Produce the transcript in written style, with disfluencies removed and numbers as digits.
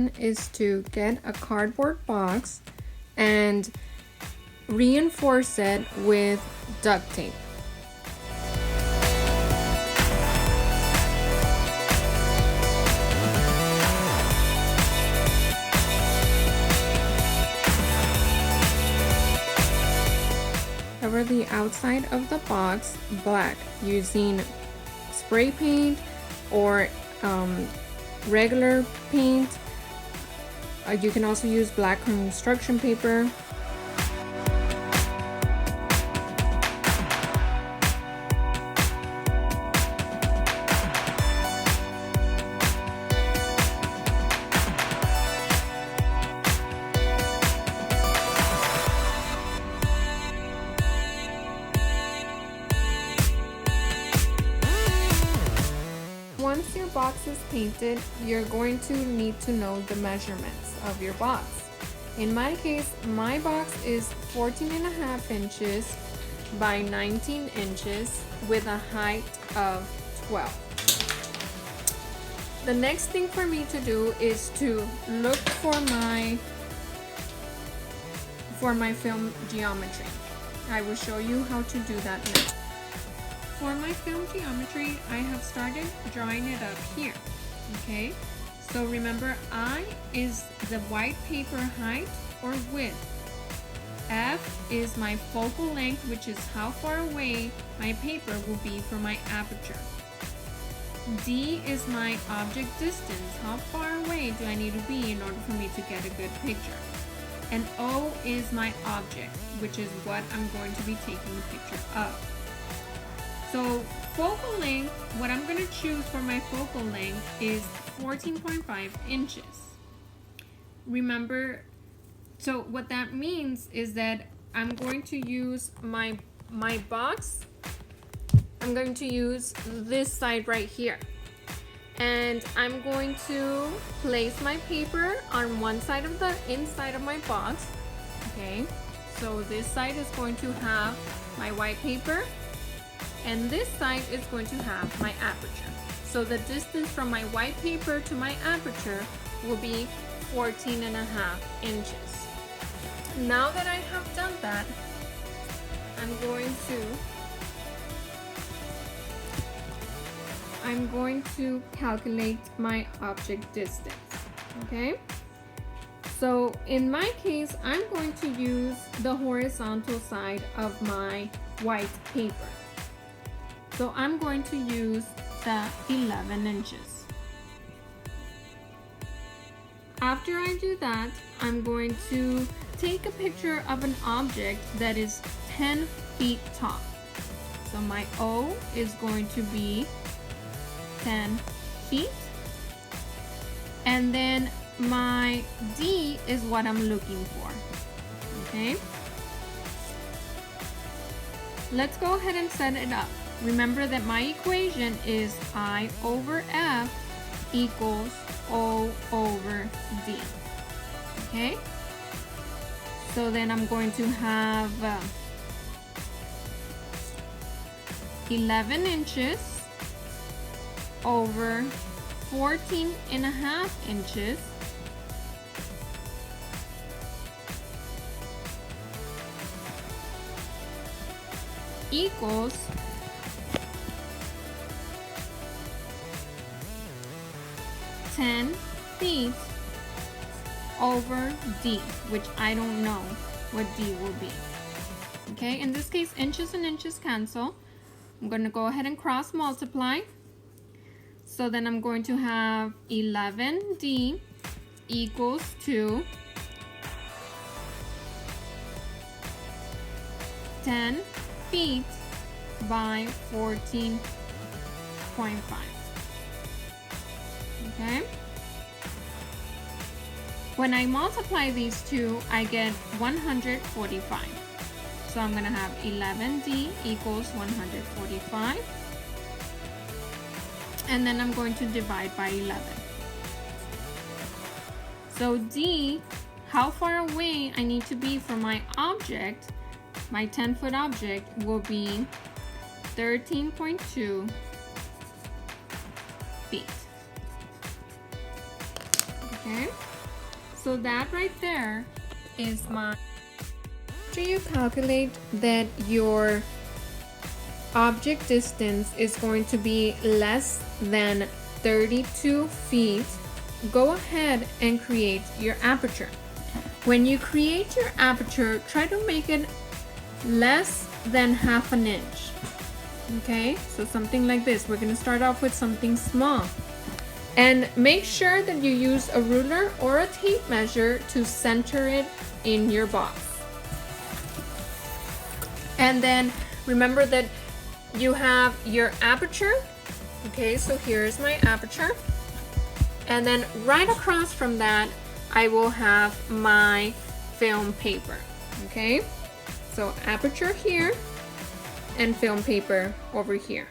solution is to get a cardboard box and reinforce it with duct tape. Cover the outside of the box black using spray paint or regular paint. You can also use black construction paper. Once your box is painted, you're going to need to know the measurements of your box. In my case, my box is 14.5 inches by 19 inches with a height of 12. The next thing for me to do is to look for my film geometry. I will show you how to do that now. For my film geometry, I have started drawing it up here, okay? So remember, I is the white paper height or width. F is my focal length, which is how far away my paper will be from my aperture. D is my object distance. How far away do I need to be in order for me to get a good picture? And O is my object, which is what I'm going to be taking a picture of. So focal length, what I'm going to choose for my focal length is 14.5 inches. Remember, so what that means is that I'm going to use my box. I'm going to use this side right here. And I'm going to place my paper on one side of the inside of my box. Okay, so this side is going to have my white paper, and this side is going to have my aperture. So the distance from my white paper to my aperture will be 14.5 inches. Now that I have done that, I'm going to calculate my object distance, okay? So in my case, I'm going to use the horizontal side of my white paper. So I'm going to use the 11 inches. After I do that, I'm going to take a picture of an object that is 10 feet tall. So my O is going to be 10 feet. And then my D is what I'm looking for, okay? Let's go ahead and set it up. Remember that my equation is I over F equals O over D, okay? So then I'm going to have 11 inches over 14.5 inches equals 10 feet over D, which I don't know what D will be. Okay, in this case, inches and inches cancel. I'm going to go ahead and cross multiply. So then I'm going to have 11D equals to 10 feet by 14.5. Okay? When I multiply these two, I get 145. So I'm going to have 11D equals 145. And then I'm going to divide by 11. So D, how far away I need to be from my object, my 10-foot object, will be 13.2 feet. Okay, So that right there is my... After you calculate that your object distance is going to be less than 32 feet, go ahead and create your aperture. When you create your aperture, try to make it less than ½ inch. Okay, so something like this. We're going to start off with something small. And make sure that you use a ruler or a tape measure to center it in your box. And then remember that you have your aperture. Okay, so here's my aperture. And then right across from that, I will have my film paper. Okay, so aperture here and film paper over here.